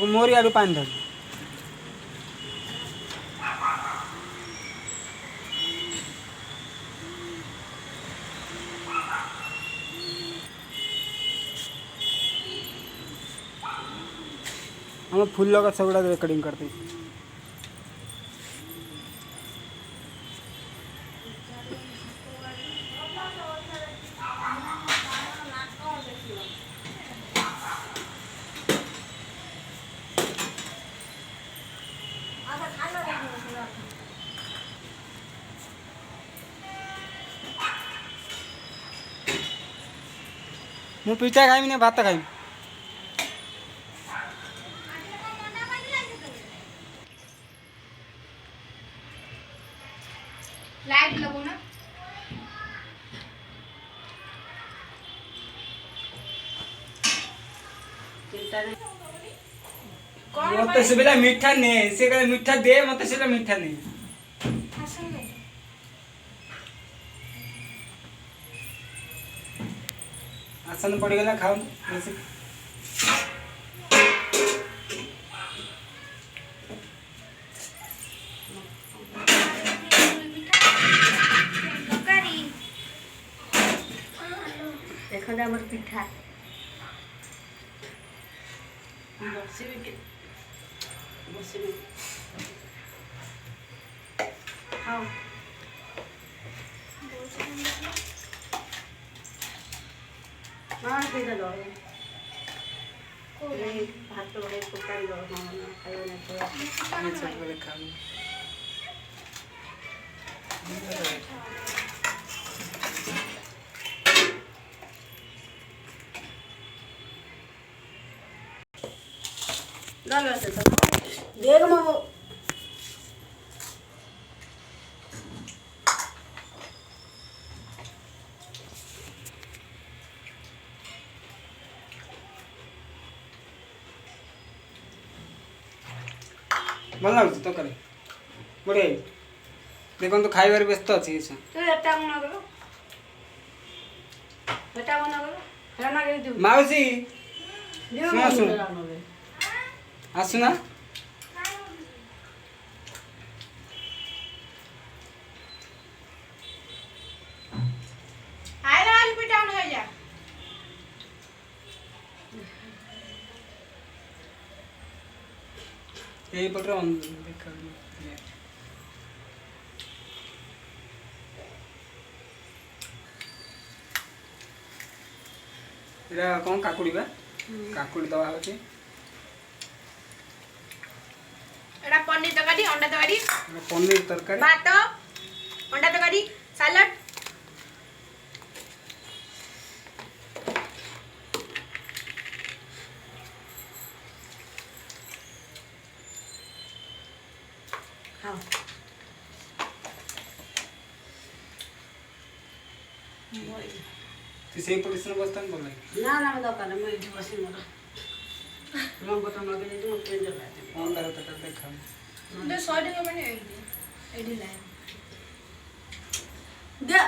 मोरी आड़ू पानी धर हम फूल का सब रेकर्डिंग करते मु पिठा खाइमी ना भात खाइमी लाइट लगो ना मत से मीठा नहीं से कहले मीठा दे मत से मीठा नहीं आसन पड़ गला खाओ बेसी देखो हमर पिठा बसिबे हाँ मार दे दो भात बड़े कुकर लो खाइयो ना तो मैं सब वाले खाओ डाल से तो देख मो भल लागुଛି तो करे बड़े देखो तो खाइबार व्यस्त अछि छ तो एटा बना करो हेला ना के दियो माउसी दियो सुना सुन आसुना आइला आज पिठा न हो जा यही पड़ रहा देखा एरा कौन काकुड़ी बा काकुड़ी दवा होची एटा पनीर तकारी अंडा तकारी पनीर तरकारी भात अंडा तकारी सलाड खाओ तू सेही पोजीशन बसतान बोल ना ना दरकार मैं इधर बसी मोर लोग को तो लगे जे मत ट्रेन चला कौन करो तो देखा दे 100 टका बने एडी लाइन दे